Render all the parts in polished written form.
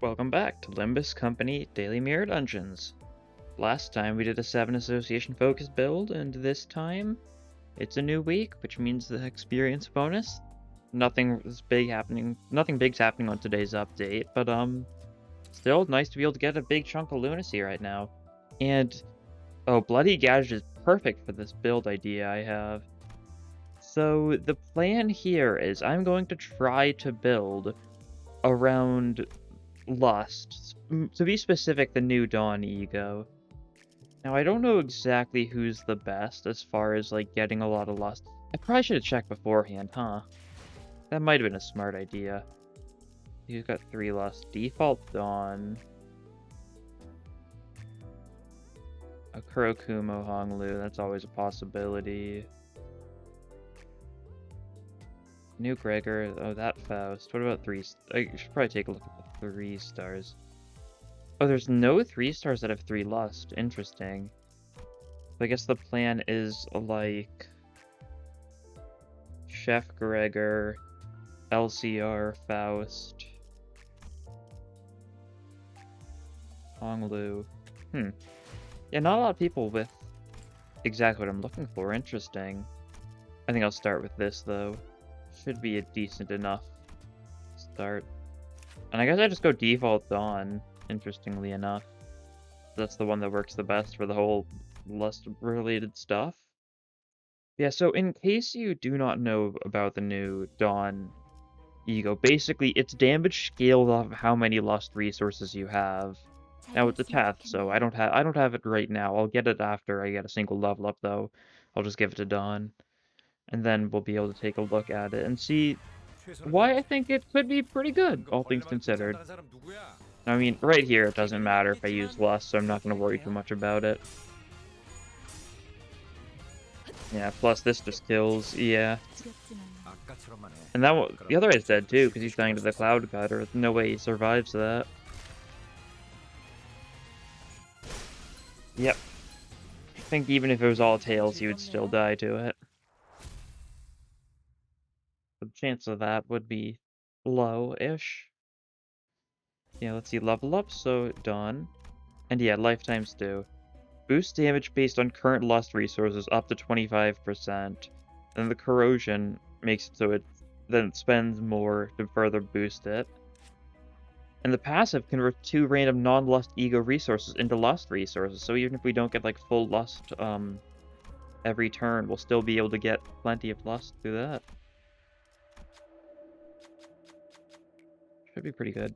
Welcome back to Limbus Company Daily Mirror Dungeons. Last time we did a 7 Association focus build, and this time it's a new week, which means the experience bonus. Nothing big's happening on today's update, but still nice to be able to get a big chunk of lunacy right now. And oh, Bloody Gadget is perfect for this build idea I have. So the plan here is I'm going to try to build around Lust. To be specific, the new Dawn E.G.O. Now, I don't know exactly who's the best as far as, like, getting a lot of Lust. I probably should have checked beforehand, huh? That might have been a smart idea. He's got 3 Lust. Default Dawn. A Kurokumo Honglu, that's always a possibility. New Gregor, oh, that Faust. What about 3? I should probably take a look at the 3 stars. Oh, there's no 3 stars that have 3 Lust. Interesting. I guess the plan is like Chef Gregor, LCR, Faust, Honglu. Yeah, not a lot of people with exactly what I'm looking for. Interesting. I think I'll start with this, though. Should be a decent enough start. And I guess I just go default Dawn, interestingly enough. That's the one that works the best for the whole Lust-related stuff. Yeah, so in case you do not know about the new Dawn E.G.O, basically its damage scales off of how many Lust resources you have. Now it's a test, so I don't have it right now. I'll get it after I get a single level up, though. I'll just give it to Dawn, and then we'll be able to take a look at it and see why I think it could be pretty good, all things considered. I mean, right here it doesn't matter if I use Lust, so I'm not going to worry too much about it. Yeah, plus this just kills, yeah. And the other guy's dead too, because he's dying to the Cloud Cutter. There's no way he survives that. Yep. I think even if it was all Tails, he would still die to it. The chance of that would be low-ish. Yeah, let's see, level up, so Dawn. And yeah, lifetimes do. Boost damage based on current Lust resources up to 25%. And the corrosion makes it so it then spends more to further boost it. And the passive converts 2 random non-Lust E.G.O resources into Lust resources, so even if we don't get like full Lust every turn, we'll still be able to get plenty of Lust through that. Should be pretty good.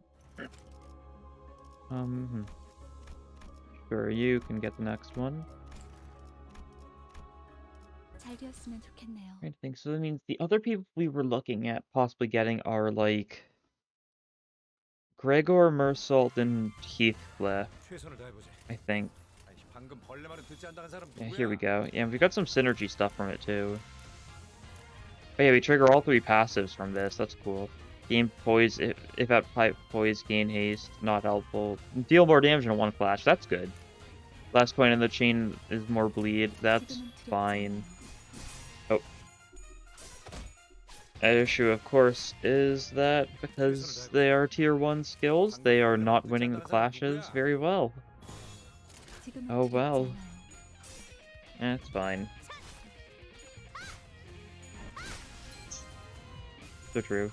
Sure, you can get the next one. I think so. That means the other people we were looking at possibly getting are like Gregor, Mersault, and Heathcliff, I think. Yeah, here we go. Yeah, we got some synergy stuff from it too. Oh yeah, we trigger all 3 passives from this. That's cool. Gain poise if at pipe poise, gain haste, not helpful. Deal more damage in 1 flash. That's good. Last point in the chain is more bleed. That's fine. Oh. An issue, of course, is that because they are tier 1 skills, they are not winning the clashes very well. Oh well. That's fine. So true.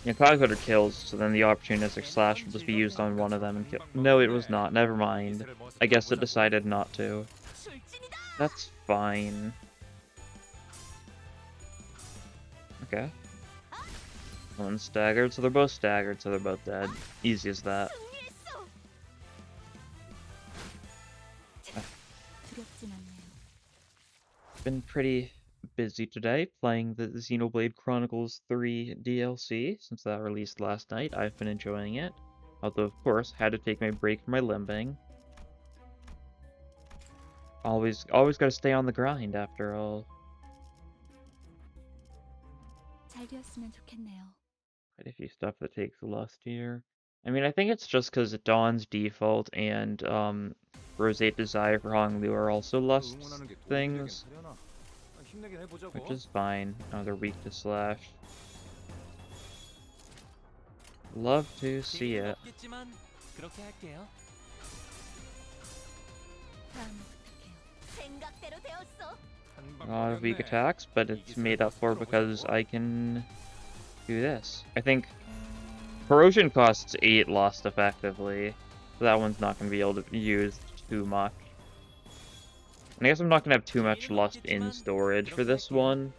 Yeah, Cloud Cutter kills, so then the opportunistic slash will just be used on one of them and kill. No, it was not. Never mind. I guess it decided not to. That's fine. Okay. One's staggered, so they're both staggered, so they're both dead. Easy as that. Been pretty busy today playing the Xenoblade Chronicles 3 DLC since that released last night. I've been enjoying it. Although, of course, had to take my break from my limbing. Always gotta stay on the grind after all. Quite a few stuff that takes Lust here. I mean, I think it's just because Dawn's default and Roseate Desire for Honglu are also Lust things. Which is fine. Oh, they're weak to slash. Love to see it. A lot of weak attacks, but it's made up for because I can do this. I think corrosion costs 8 lust effectively. So that one's not going to be able to be used too much. And I guess I'm not going to have too much lust in storage for this one.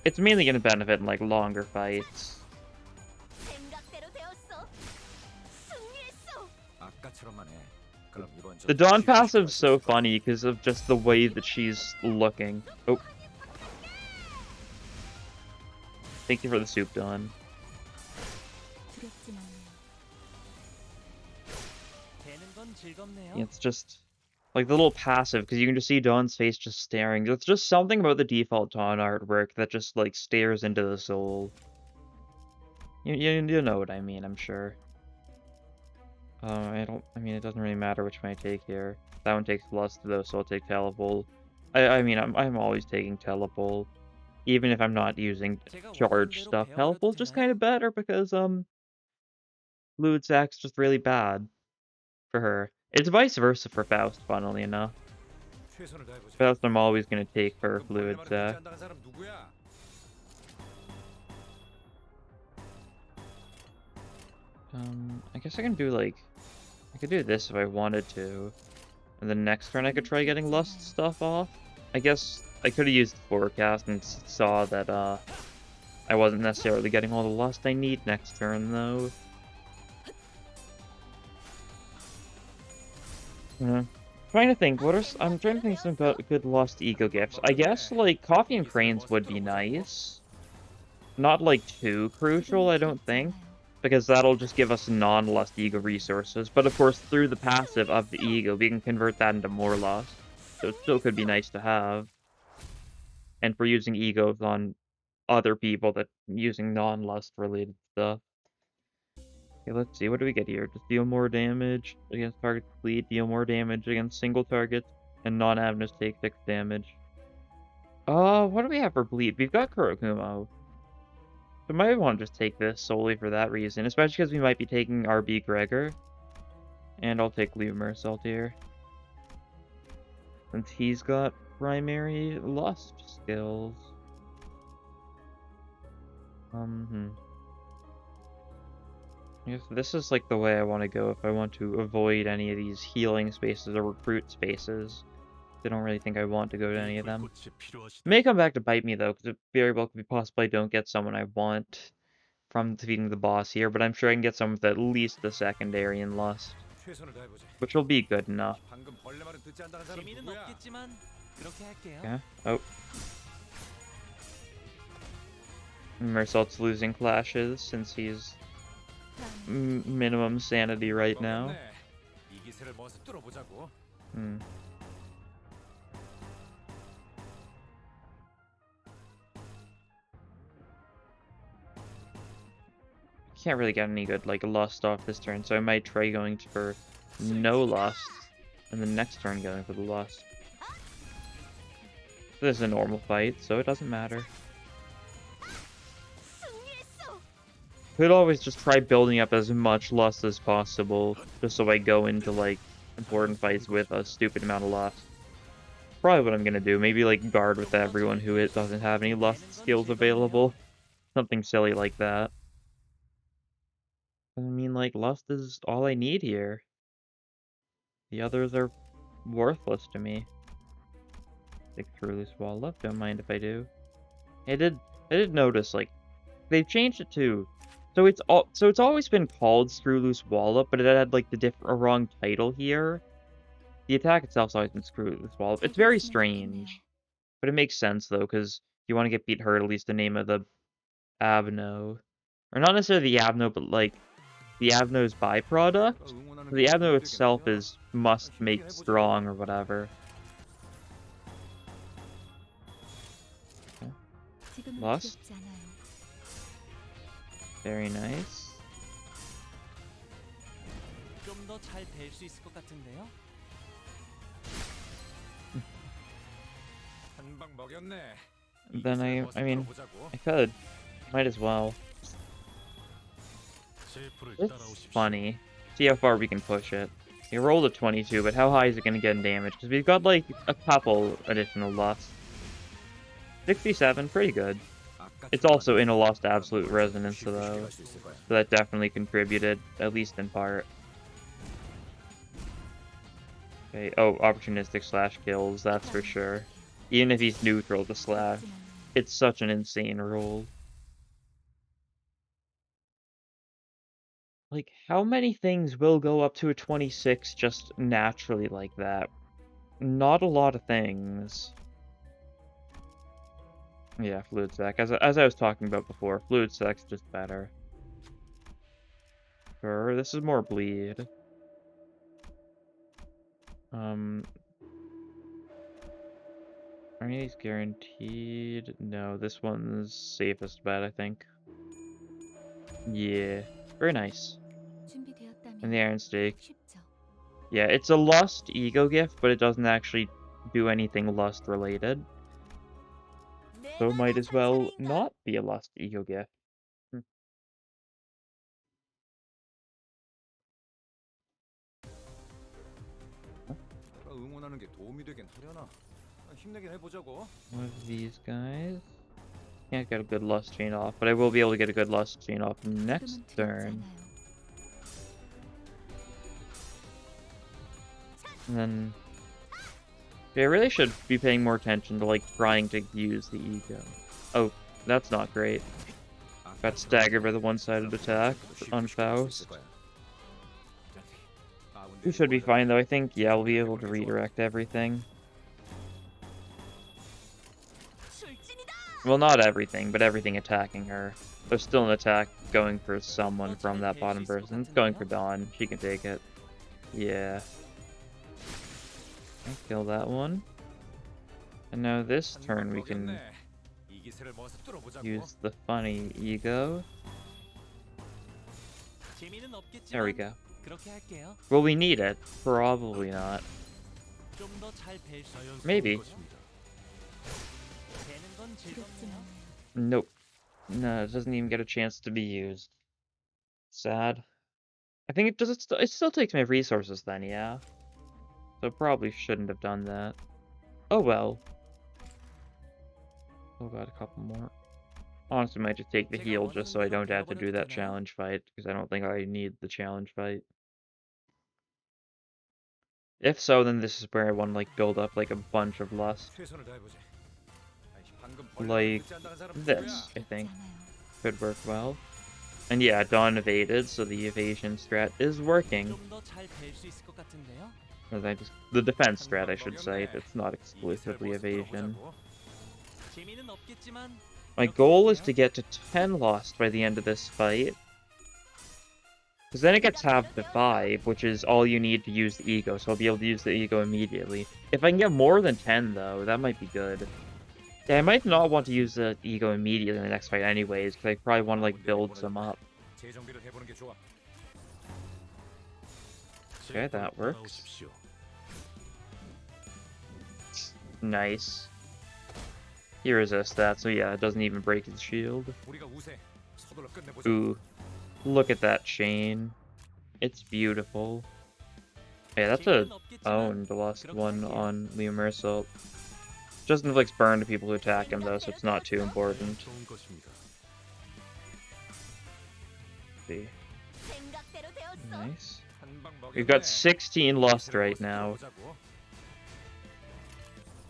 It's mainly going to benefit in like longer fights. The Dawn passive's so funny because of just the way that she's looking. Oh. Thank you for the soup, Dawn. Yeah, it's just like the little passive, because you can just see Dawn's face just staring. There's just something about the default Dawn artwork that just like stares into the soul. You know what I mean, I'm sure. I mean, it doesn't really matter which one I take here. That one takes lust though, so I'll take Telepole. I mean, I'm always taking Telepole. Even if I'm not using charge stuff. Telepole's just kind of better because, Fluid Sack's just really bad for her. It's vice versa for Faust, funnily enough. Faust I'm always going to take for Fluid Sack. I guess I can do, like... I could do this if I wanted to. And then next turn I could try getting Lust stuff off. I guess I could have used Forecast and saw that, I wasn't necessarily getting all the Lust I need next turn, though. Trying to think, I'm trying to think some good Lost E.G.O gifts. I guess, like, Coffee and Cranes would be nice. Not, like, too crucial, I don't think. Because that'll just give us non-Lust E.G.O resources. But, of course, through the passive of the E.G.O, we can convert that into more Lust. So it still could be nice to have. And for using E.G.Os on other people that using non-Lust related stuff. Okay, let's see, what do we get here? Just deal more damage against target complete, deal more damage against single targets, and non-avenues take 6 damage. What do we have for bleed? We've got Kurokumo. So might want to just take this solely for that reason, especially because we might be taking RB Gregor. And I'll take Lemur Assault here. Since he's got primary Lust skills. I guess this is like the way I want to go if I want to avoid any of these healing spaces or recruit spaces. I don't really think I want to go to any of them. It may come back to bite me though, because it very well could be possible I don't get someone I want from defeating the boss here, but I'm sure I can get someone with at least the secondary in Lust, which will be good enough. Okay. Oh. Mersault's losing clashes since he's minimum sanity right now. Can't really get any good like Lust off this turn, so I might try going for no Lust, and the next turn going for the Lust. This is a normal fight, so it doesn't matter. Could always just try building up as much Lust as possible, just so I go into, like, important fights with a stupid amount of Lust. Probably what I'm gonna do. Maybe, like, guard with everyone who doesn't have any Lust skills available. Something silly like that. I mean, like, Lust is all I need here. The others are worthless to me. Like, Truly Swallow up, don't mind if I do. I did notice, like, they've changed it to... So it's always been called Screw Loose Wallop, but it had like the wrong title here. The attack itself's always been Screw Loose Wallop. It's very strange, but it makes sense though, because you want to get beat hurt, at least the name of the Abno, or not necessarily the Abno, but like the Abno's byproduct. So the Abno itself is must make strong or whatever. Okay. Lust. Very nice. Then I mean, I could. Might as well. It's funny. See how far we can push it. He rolled a 22, but how high is it going to get in damage? Because we've got, like, a couple additional lusts. 67, pretty good. It's also in a lost absolute resonance, though. So that definitely contributed, at least in part. Okay, oh, opportunistic slash kills, that's for sure. Even if he's neutral to slash. It's such an insane roll. Like, how many things will go up to a 26 just naturally like that? Not a lot of things. Yeah, fluid sac. As I was talking about before, fluid sac's just better. Sure, this is more bleed. Are any of these guaranteed? No, this one's safest bet, I think. Yeah, very nice. And the Iron Stake. Yeah, it's a Lust E.G.O gift, but it doesn't actually do anything Lust related. So it might as well not be a Lust E.G.O gift. One of these guys. Can't get a good Lust chain off, but I will be able to get a good Lust chain off next turn. And then... yeah, I really should be paying more attention to, like, trying to use the E.G.O. Oh, that's not great. Got staggered by the one-sided attack on Faust. We should be fine, though. I think, yeah, we'll be able to redirect everything. Well, not everything, but everything attacking her. There's still an attack going for someone from that bottom person. It's going for Dawn. She can take it. Yeah. I'll kill that one. And now this turn we can use the funny E.G.O. There we go. Will we need it? Probably not. Maybe. Nope. No, it doesn't even get a chance to be used. Sad. I think it does. It still takes my resources then, yeah. So probably shouldn't have done that. Oh well. Oh god, a couple more. Honestly, might just take the heal just so I don't have to do that challenge fight, because I don't think I need the challenge fight. If so, then this is where I want to like build up like a bunch of lust. Like this, I think. Could work well. And yeah, Dawn evaded, so the evasion strat is working. The defense strat, I should say. It's not exclusively evasion. My goal is to get to 10 lost by the end of this fight. Because then it gets halved to 5, which is all you need to use the E.G.O, so I'll be able to use the E.G.O immediately. If I can get more than 10, though, that might be good. Yeah, I might not want to use the E.G.O immediately in the next fight anyways, because I probably want to, like, build some up. Okay, that works. Nice. He resists that, so yeah, it doesn't even break his shield. Ooh. Look at that chain. It's beautiful. Yeah, that's a owned lost one on Limbus. Just inflicts burn to people who attack him, though, so it's not too important. See. Nice. We've got 16 lust right now.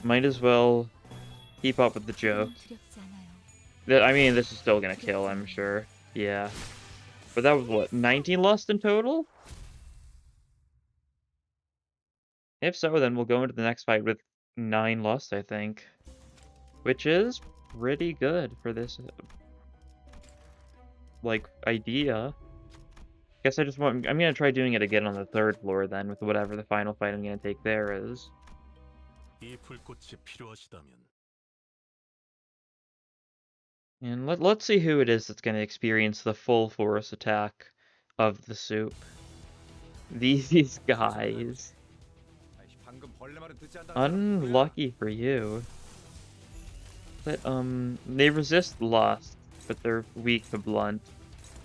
Might as well keep up with the joke. I mean, this is still gonna kill, I'm sure. Yeah. But that was, what, 19 lust in total? If so, then we'll go into the next fight with 9 lust, I think. Which is pretty good for this, like, idea. Guess I just want... I'm gonna try doing it again on the 3rd floor, then, with whatever the final fight I'm gonna take there is. And let's see who it is that's going to experience the full force attack of the soup. These guys. Unlucky for you. But, they resist lust, but they're weak to blunt.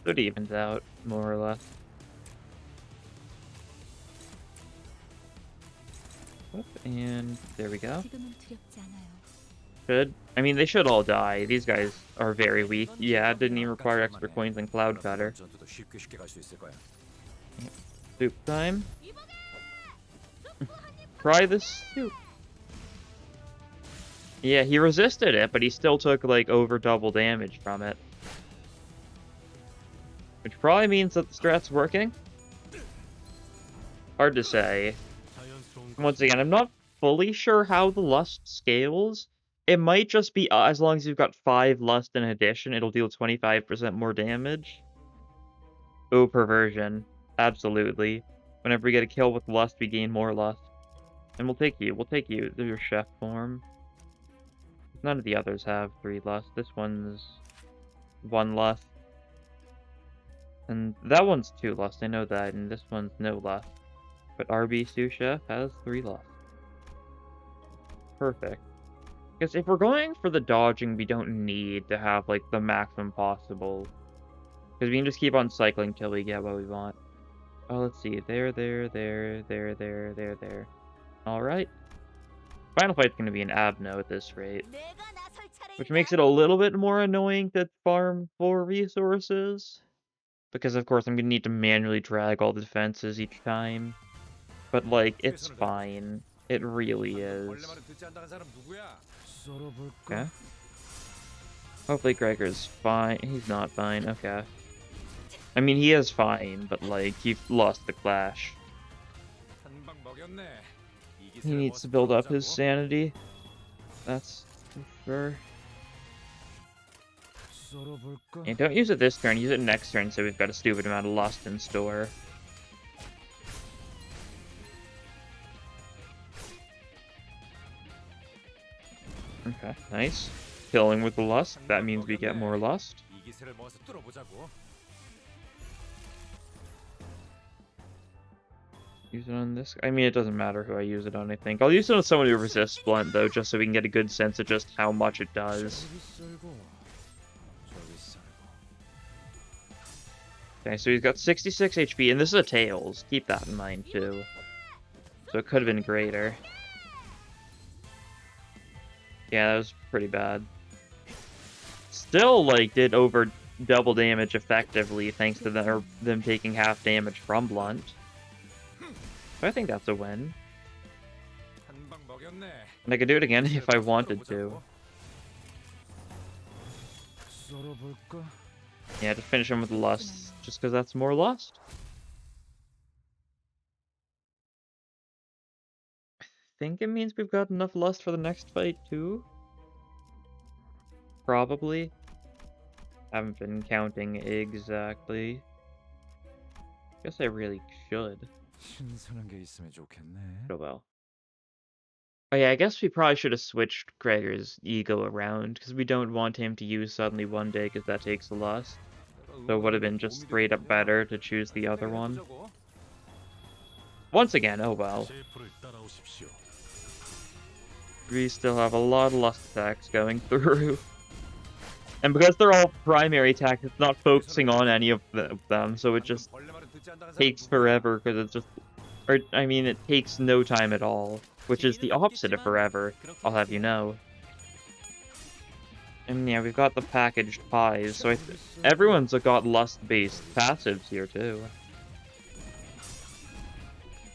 So it evens out, more or less. Oop, and there we go. Should. I mean, they should all die. These guys are very weak. Yeah, it didn't even require extra coins and Cloud Cutter. Yep. Soup time. Try this soup. Yeah, he resisted it, but he still took, like, over double damage from it. Which probably means that the strat's working. Hard to say. Once again, I'm not fully sure how the Lust scales. It might just be, as long as you've got 5 Lust in addition, it'll deal 25% more damage. Oh, Perversion. Absolutely. Whenever we get a kill with Lust, we gain more Lust. And we'll take you. We'll take you. There's your chef form. None of the others have 3 Lust. This one's 1 Lust. And that one's 2 Lust. I know that. And this one's no Lust. But RB Sous Chef has 3 Lust. Perfect. Because if we're going for the dodging, we don't need to have, like, the maximum possible. Because we can just keep on cycling till we get what we want. Oh, let's see. There. Alright. Final fight's going to be an Abno at this rate. Which makes it a little bit more annoying to farm for resources. Because, of course, I'm going to need to manually drag all the defenses each time. But, like, it's fine. It really is. Okay. Hopefully Gregor's fine. He's not fine. Okay. I mean, he is fine, but, like, he lost the clash. He needs to build up his sanity. That's for sure. And don't use it this turn, use it next turn so we've got a stupid amount of Lust in store. Okay, nice. Killing with the Lust, that means we get more Lust. Use it on this. I mean, it doesn't matter who I use it on, I think. I'll use it on someone who resists Blunt, though, just so we can get a good sense of just how much it does. Okay, so he's got 66 HP, and this is a Tails. Keep that in mind, too. So it could have been greater. Yeah, that was pretty bad. Still, like, did over double damage effectively, thanks to them taking half damage from Blunt. So I think that's a win. And I could do it again if I wanted to. Yeah, to finish him with Lust, just because that's more Lust. I think it means we've got enough Lust for the next fight, too. Probably. Haven't been counting exactly. Guess I really should. Oh well. Oh yeah, I guess we probably should have switched Gregor's E.G.O around, because we don't want him to use suddenly one day, because that takes a Lust. So it would have been just straight up better to choose the other one. Once again, oh well. We still have a lot of Lust attacks going through. And because they're all primary attacks, it's not focusing on any of them, so it just takes forever, because it's just... Or, I mean, it takes no time at all, which is the opposite of forever, I'll have you know. And yeah, we've got the packaged pies, so everyone's got Lust-based passives here, too.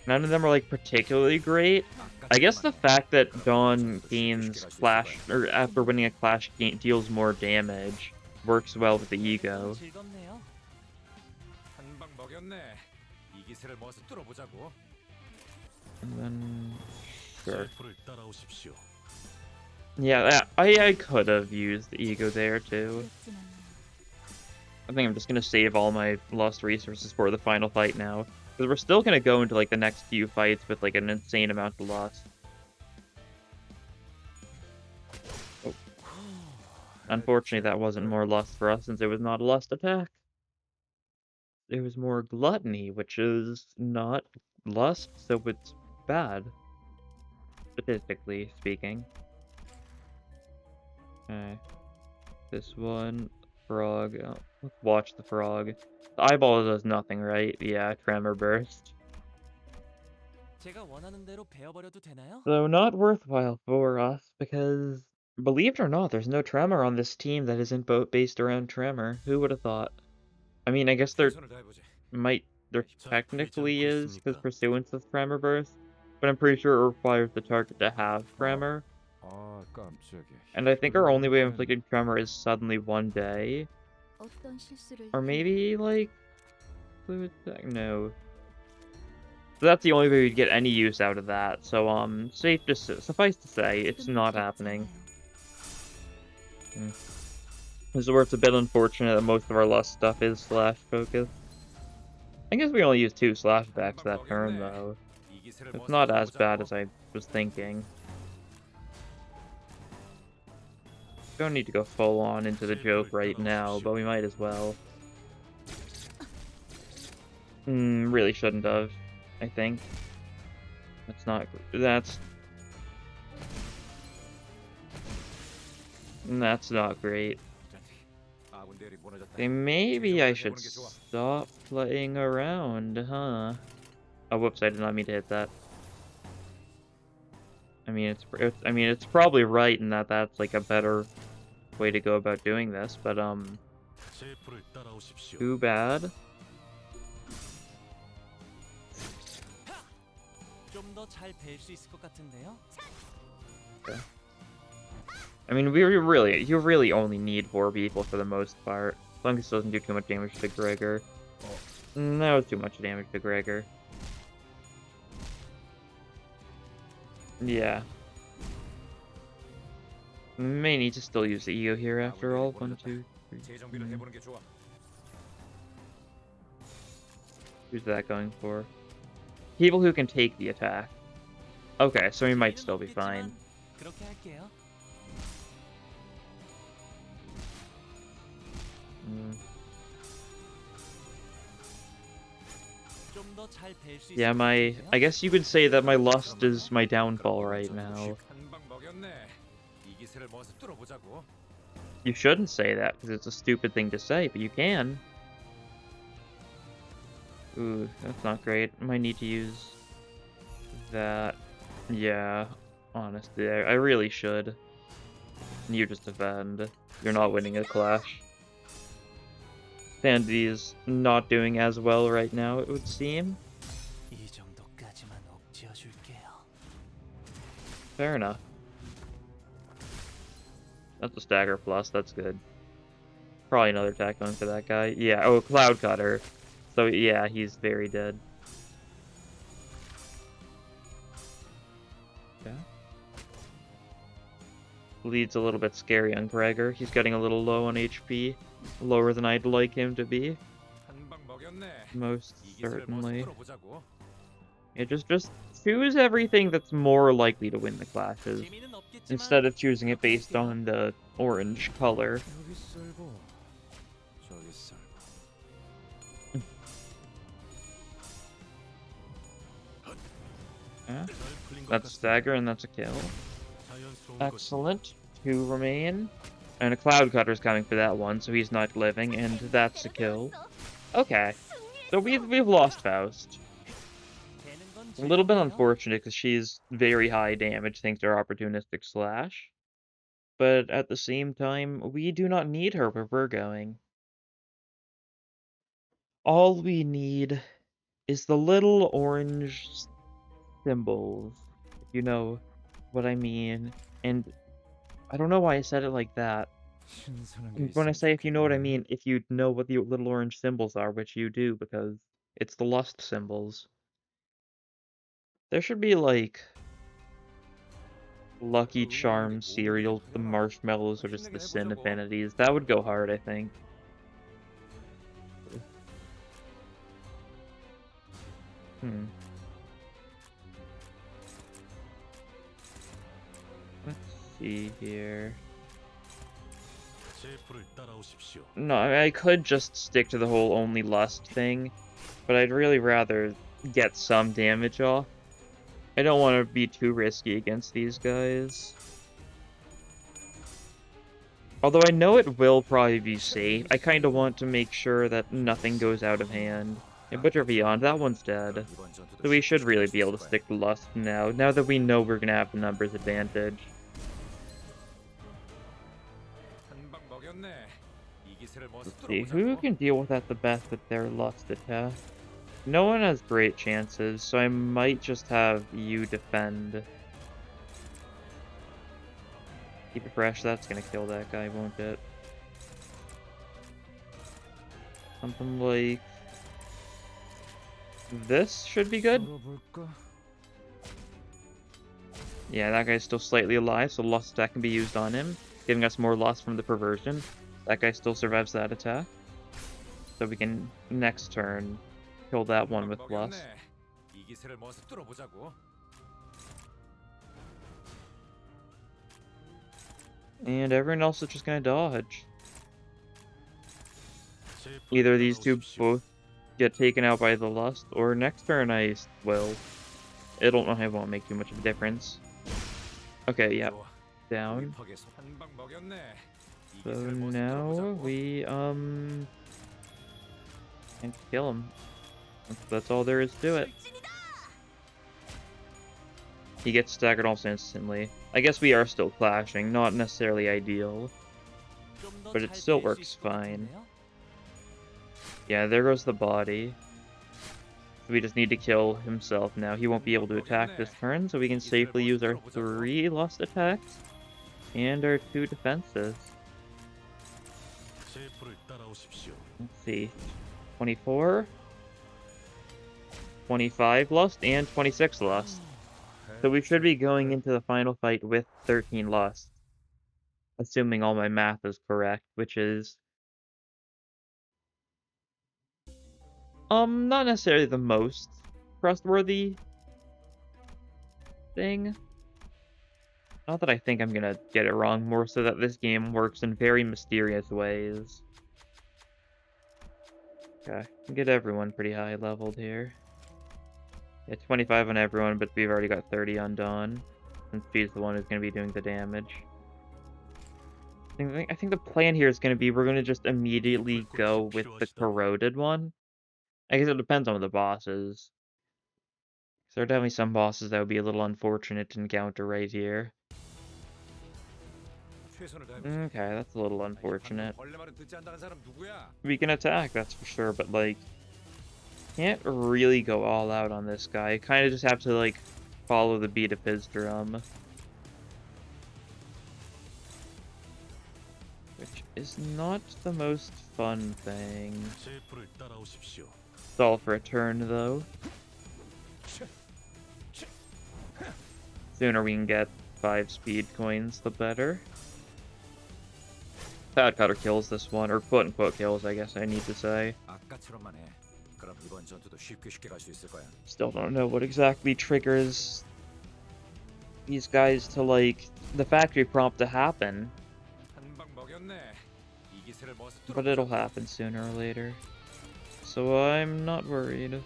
None of them are, like, particularly great. I guess the fact that Dawn gains Clash, or after winning a Clash, deals more damage, works well with the E.G.O. And then... Sure. Yeah, I could have used the E.G.O there, too. I think I'm just gonna save all my Lust resources for the final fight now. Because we're still gonna go into, like, the next few fights with, like, an insane amount of Lust. Oh. Unfortunately, that wasn't more Lust for us, since it was not a Lust attack. It was more Gluttony, which is not Lust, so it's bad. Statistically speaking. Okay. This one... frog. Let's watch the frog. The eyeball does nothing, right? Yeah, tremor burst. So not worthwhile for us, because, believe it or not, there's no tremor on this team that isn't based around tremor. Who would have thought? I mean, I guess there technically is, because pursuance is tremor burst, but I'm pretty sure it requires the target to have tremor. And I think our only way of inflicting tremor is suddenly one day. Or maybe, like, fluid tech? No. So that's the only way we'd get any use out of that. So, suffice to say, it's not happening. This is where it's a bit unfortunate that most of our Lust stuff is slash focused. I guess we only use 2 slashbacks that turn, though. It's not as bad as I was thinking. Don't need to go full on into the joke right now, but we might as well. Really shouldn't have, I think. That's not great. Okay, maybe I should stop playing around, huh? Oh, whoops, I did not mean to hit that. I mean, it's probably right in that that's, like, a better way to go about doing this, but, too bad. Okay. I mean, you really only need 4 people for the most part. As long as it doesn't do too much damage to Gregor. That was too much damage to Gregor. Yeah. May need to still use the E.G.O here after all. 1, 2, 3. Who's that going for? People who can take the attack. Okay, so we might still be fine. Yeah, I guess you could say that my Lust is my downfall right now. You shouldn't say that, because it's a stupid thing to say, but you can. Ooh, that's not great. I might need to use that. Yeah, honestly, I really should. You just defend. You're not winning a clash. Sandy is not doing as well right now, it would seem. Fair enough. That's a stagger plus, that's good. Probably another attack going for that guy. Yeah, oh, Cloud Cutter. So yeah, he's very dead. Yeah. Lead's a little bit scary on Gregor. He's getting a little low on HP. Lower than I'd like him to be. Most certainly. Yeah, just choose everything that's more likely to win the clashes, instead of choosing it based on the orange color. Yeah. That's stagger and that's a kill. Excellent. 2 remain. And a Cloud Cutter's coming for that one, so he's not living, and that's a kill. Okay. So we've lost Faust. A little bit unfortunate because she's very high damage thanks to her opportunistic slash. But at the same time, we do not need her where we're going. All we need is the little orange symbols, if you know what I mean. And I don't know why I said it like that. When I say if you know what I mean, if you know what the little orange symbols are, which you do, because it's the Lust symbols. There should be, like, Lucky Charm cereal, the marshmallows, or just the Sin affinities. That would go hard, I think. Let's see here. No, I mean, I could just stick to the whole only Lust thing, but I'd really rather get some damage off. I don't want to be too risky against these guys. Although I know it will probably be safe, I kind of want to make sure that nothing goes out of hand. And Butcher Beyond, that one's dead. So we should really be able to stick to Lust now that we know we're gonna have the numbers advantage. Let's see, who can deal with that the best with their Lust attack? No one has great chances, so I might just have you defend. Keep it fresh, that's gonna kill that guy, won't it? Something like this should be good. Yeah, that guy's still slightly alive, so Lust attack can be used on him, giving us more Lust from the perversion. That guy still survives that attack. So we can, next turn, kill that one with Lust. And everyone else is just gonna dodge. Either these two both get taken out by the Lust, or next turn I will. It won't make too much of a difference. Okay, yeah. Down. So now we, can kill him. That's all there is to it. He gets staggered almost instantly. I guess we are still clashing, not necessarily ideal. But it still works fine. Yeah, there goes the body. We just need to kill himself now. He won't be able to attack this turn, so we can safely use our 3 Lust attacks and our 2 defenses. Let's see. 24, 25 Lust, and 26 Lust. So we should be going into the final fight with 13 Lust. Assuming all my math is correct, which is... not necessarily the most trustworthy thing. Not that I think I'm gonna get it wrong, more so that this game works in very mysterious ways. Okay, get everyone pretty high leveled here. Yeah, 25 on everyone, but we've already got 30 on Dawn, since she's the one who's gonna be doing the damage. I think the plan here is gonna be we're gonna just immediately go with the corroded one. I guess it depends on the bosses. There are definitely some bosses that would be a little unfortunate to encounter right here. Okay, that's a little unfortunate. We can attack, that's for sure, but like, can't really go all out on this guy. Kind of just have to like follow the beat of his drum. Which is not the most fun thing. Stall for a turn though. Sooner we can get 5 speed coins, the better. Pad Cutter kills this one, or quote-unquote kills, I guess I need to say. Still don't know what exactly triggers these guys to, like, the factory prompt to happen. But it'll happen sooner or later. So I'm not worried.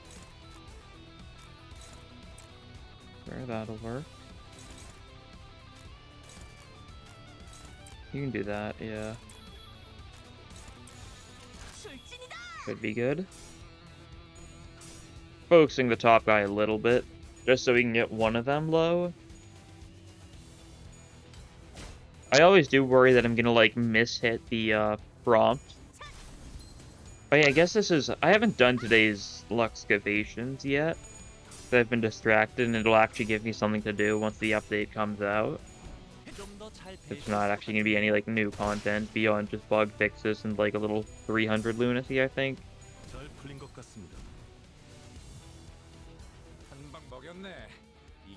Sure, that'll work. You can do that, yeah. Should be good. Focusing the top guy a little bit, just so we can get one of them low. I always do worry that I'm gonna, like, miss-hit the, prompt. But yeah, I guess this is... I haven't done today's Luxcavations yet. So I've been distracted, and it'll actually give me something to do once the update comes out. It's not actually going to be any, like, new content beyond just bug fixes and, like, a little 300 lunacy, I think.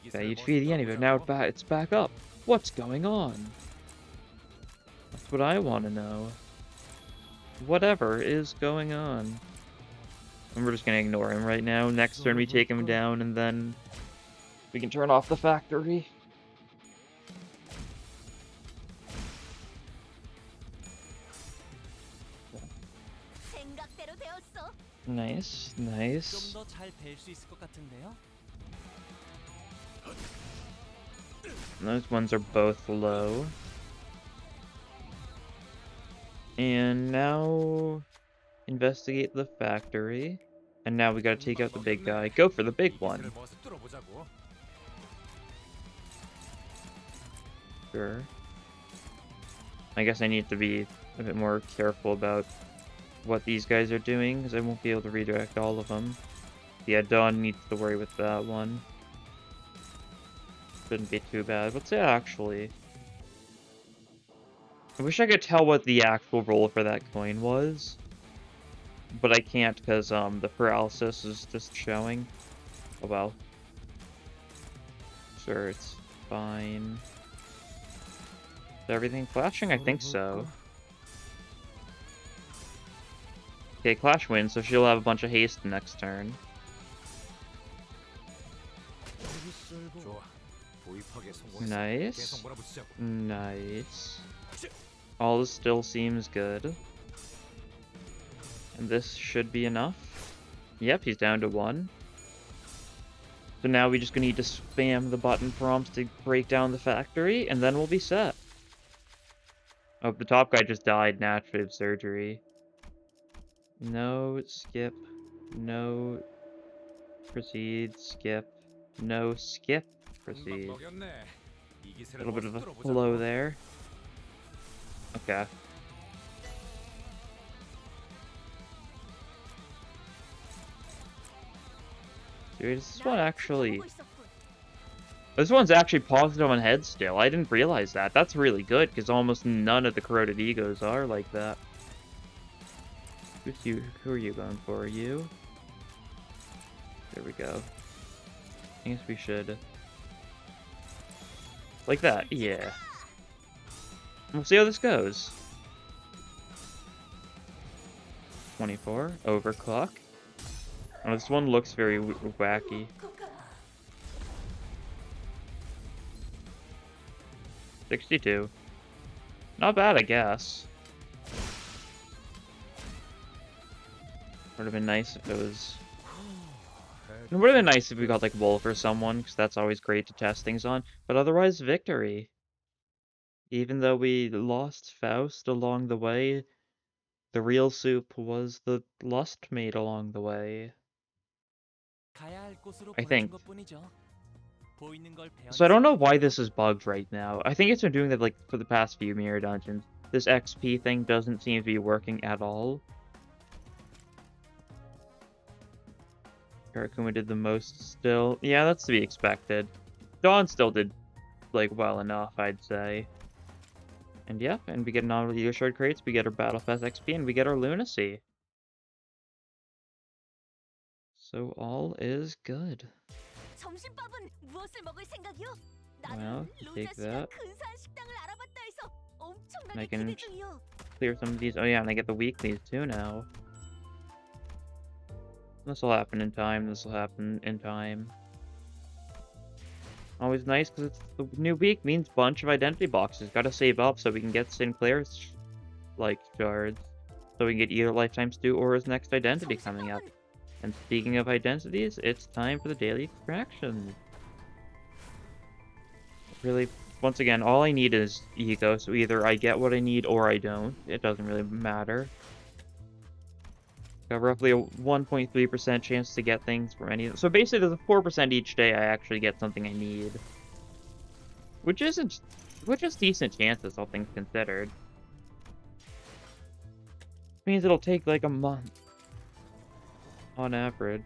Okay, you defeated the enemy, but now it's back up. What's going on? That's what I want to know. Whatever is going on. And we're just going to ignore him right now. Next turn we take him down, and then we can turn off the factory. Nice, nice. Those ones are both low. And now investigate the factory. And now we gotta take out the big guy. Go for the big one. Sure. I guess I need to be a bit more careful about what these guys are doing, because I won't be able to redirect all of them. Yeah, Dawn needs to worry with that one. Shouldn't be too bad. What's it actually? I wish I could tell what the actual roll for that coin was. But I can't because the paralysis is just showing. Oh well. Sure, it's fine. Is everything flashing? I think so. Okay, Clash wins, so she'll have a bunch of haste next turn. Nice. Nice. All this still seems good. And this should be enough. Yep, he's down to 1. So now we just gonna need to spam the button prompts to break down the factory, and then we'll be set. Oh, the top guy just died naturally of surgery. No, skip. No, proceed, skip. No, skip, proceed. A little bit of a flow there. Okay. Dude, this one actually... This one's actually positive on head still. I didn't realize that. That's really good, because almost none of the corroded egos are like that. Who's you? Who are you going for? You? There we go. I guess we should... Like that, yeah. We'll see how this goes. 24, overclock. Oh, this one looks very wacky. 62. Not bad, I guess. Would have been nice if it was... It would have been nice if we got like Wolf or someone, because that's always great to test things on. But otherwise, victory. Even though we lost Faust along the way, the real soup was the lust made along the way. I think. So I don't know why this is bugged right now. I think it's been doing that like for the past few mirror dungeons. This XP thing doesn't seem to be working at all. Karakuma did the most still. Yeah, that's to be expected. Dawn still did like well enough, I'd say. And yeah, and we get non Ego shard crates, we get our Battle Pass XP, and we get our Lunacy. So all is good. Well, take that. And I can clear some of these. Oh yeah, and I get the weeklies too now. This will happen in time. This will happen in time. Always nice because it's the new week means bunch of identity boxes. Gotta save up so we can get Sinclair's like shards, so we can get either Lifetime Stew or his next identity coming up. And speaking of identities, it's time for the daily extraction. Really, once again, all I need is E.G.O, so either I get what I need or I don't. It doesn't really matter. Got roughly a 1.3% chance to get things from any of them. So basically, there's a 4% each day I actually get something I need. Which is decent chances, all things considered. Means it'll take like a month. On average.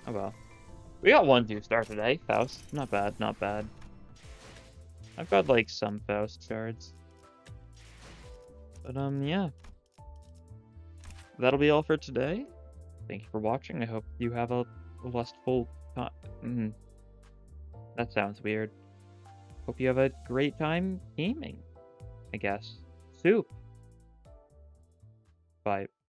Oh well. We got 1 2-star today, Faust. Not bad, not bad. I've got like some Faust shards. But yeah. That'll be all for today. Thank you for watching. I hope you have a lustful time. That sounds weird. Hope you have a great time gaming, I guess. Soup. Bye.